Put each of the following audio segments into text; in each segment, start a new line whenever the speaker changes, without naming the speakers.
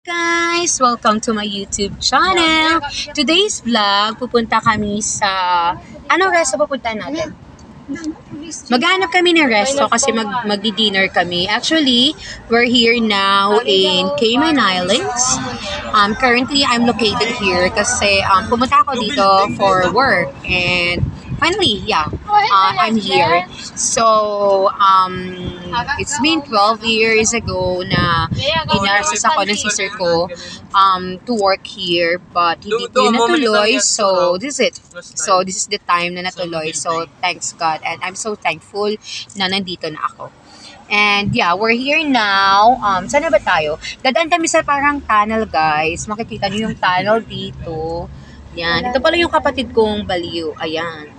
Guys, welcome to my YouTube channel. Today's vlog, pupunta kami sa anong resto pupunta natin? Maghanap kami ng resto kasi magdi-dinner kami. Actually, we're here now in Cayman Islands. Currently, I'm located here kasi pumunta ako dito for work and finally, I'm here. So, it's been 12 years ago na inarsas ako ng sister ko to work here but hindi natuloy. So, this is it. So, this is the time na natuloy. So, thanks God. And I'm so thankful na nandito na ako. And yeah, we're here now. Saan na ba tayo? Dadaan kami sa parang tunnel, guys. Makikita niyo yung tunnel dito. Yan. Ito pala yung kapatid kong baliw. Ayan.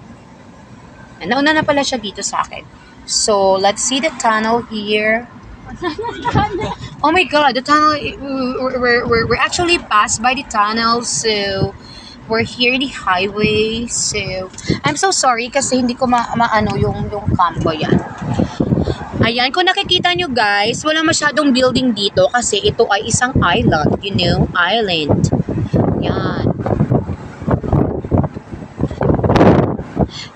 Nauna na pala siya dito sa akin. So, let's see the tunnel here. Oh my God, the tunnel, we're actually passed by the tunnel. So, we're here in the highway. So, I'm so sorry kasi hindi ko maano yung cam ko yan. Ayan, kung nakikita nyo guys, wala masyadong building dito kasi ito ay isang island, island. Yan.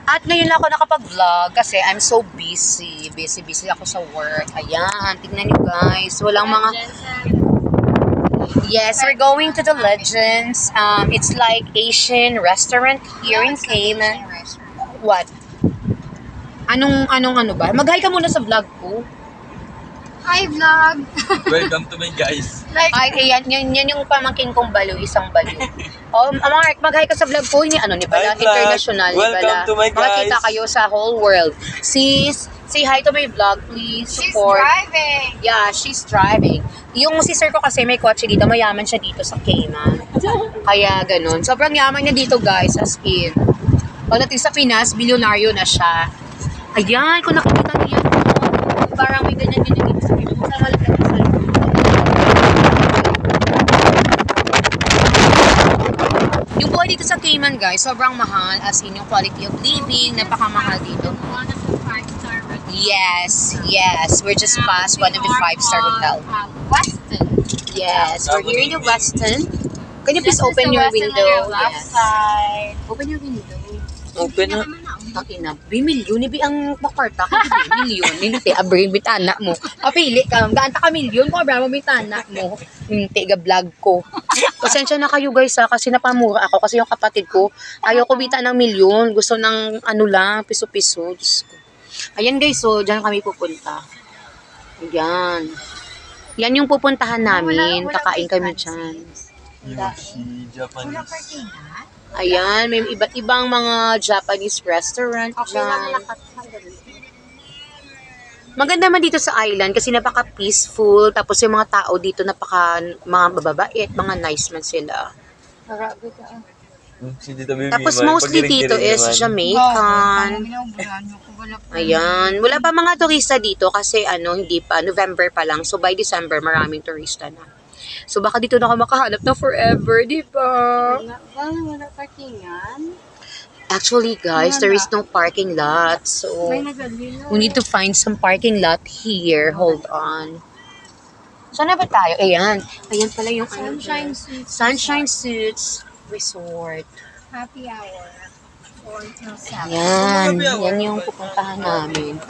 At ngayon lang ako nakapag-vlog kasi I'm so busy. Busy ako sa work. Ayan, tignan nyo guys. Walang mga... Yes, we're going to the Legends. It's like Asian restaurant here in Cayman. What? Anong ano ba? Mag-hi ka muna sa vlog ko.
Hi vlog!
Welcome to my guys.
Ay, yan yung pamangkin kong baliw, isang baliw. Mark, mag-hi ka sa vlog ko. Ni pala,
Hi, vlog.
international ni
Welcome
pala.
to my guys.
Makikita kayo sa whole world. Sis, say hi to my vlog, please.
She's
Support.
driving!
Yeah, she's driving. Yung sister ko kasi may kotse dito, mayaman siya dito sa Cayman. Kaya ganun. Sobrang yaman niya dito guys, as in. Pagdating sa Pinas, bilyonaryo na siya. Ayan, kung nakikita niyo yan, parang may ganyan din dito sa Pinas. Sa malapit sa yung buhay dito sa Cayman guys, sobrang mahal. As in, yung quality of living, napakamahal dito.
One of the 5-star restaurants.
Yes. We're just past one of the 5-star hotel.
Weston.
Yes, we're here in the Weston. Can you please
This is
open
the
your
Weston on
window?
your left
Yes.
side.
Open your window.
Open na.
Takina, bimilyon, ibi ang makwarta ko, milyon, niluti, abring bitana mo. Kapili ka, gaanta ka milyon, kung abra mo bitana mo. Tiga vlog ko. Pasensya na kayo guys kasi napamura ako kasi yung kapatid ko, ayaw ko bita ng milyon, gusto ng ano lang, piso-piso. Diyos ko. Ayan guys, so dyan kami pupunta. Ayan. Yan yung pupuntahan namin, kakain kami dyan.
Yoshi, Japanese.
Wala parking ha?
Ayan, may iba't ibang mga Japanese restaurant
Okay lang
dyan.
lakat.
Maganda man dito sa island kasi napaka-peaceful. Tapos yung mga tao dito mga bababait, mga nice man sila.
Grabe ka.
Tapos mostly dito is Jamaican. Ayan, wala pa mga turista dito kasi hindi pa, November pa lang. So by December, maraming turista na. So baka dito na ako makahanap na forever, di ba?
Wala parkingan?
Actually guys, there is no parking lot. So
May nagalilo.
we need to find some parking lot here. Hold on. Saan na ba tayo? Ayan. Ayan pala yung
Sunshine Suites.
Sunshine Suites Resort.
Happy hour. 4 till 7.
Yan. Yan yung pupuntahan namin.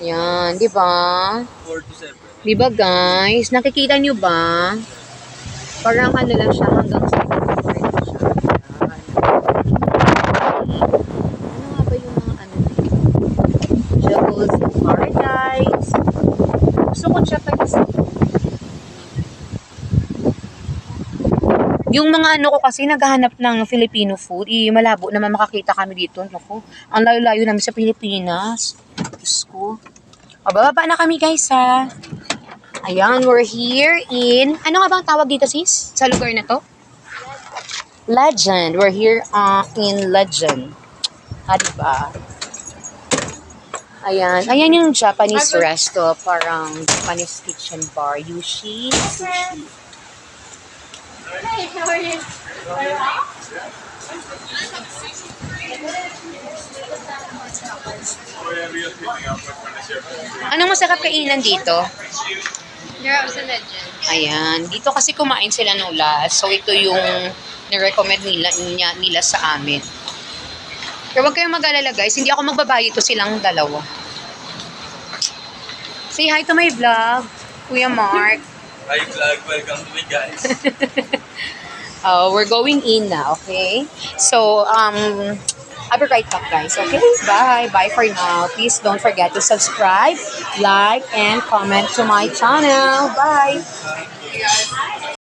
Yan. Di ba?
4 to 7.
Di ba guys? Nakikita nyo ba? Parang lang siya hanggang sa floor na siya. Yan. Ano nga ba yung mga dito? Juggles in Paradise. Gusto ko Japanese. Yung mga ko kasi naghahanap ng Filipino food, malabo naman makakita kami dito. Naku, ang layo-layo namin sa Pilipinas. Diyos ko. Bababa na kami guys ha. Ayan, we're here in... Ano nga bang tawag dito sis? Sa lugar na to? Legend. We're here in Legend. Diba? Ayan. Ayan yung Japanese resto. Parang Japanese kitchen bar. Yushi. Sushi.
Hey, how are you?
Anong masarap kainan dito?
They're also legend.
Ayan. Dito kasi kumain sila nung last. So, ito yung nirecommend nila sa amin. Pero huwag kayong mag-alala guys. Hindi ako magbabayad, ito silang dalawa. Say hi to my vlog, Kuya Mark.
Hi vlog, welcome to my guys.
We're going in now, okay? So, I'll be right back, guys, okay? Bye. Bye for now. Please don't forget to subscribe, like, and comment to my channel. Bye.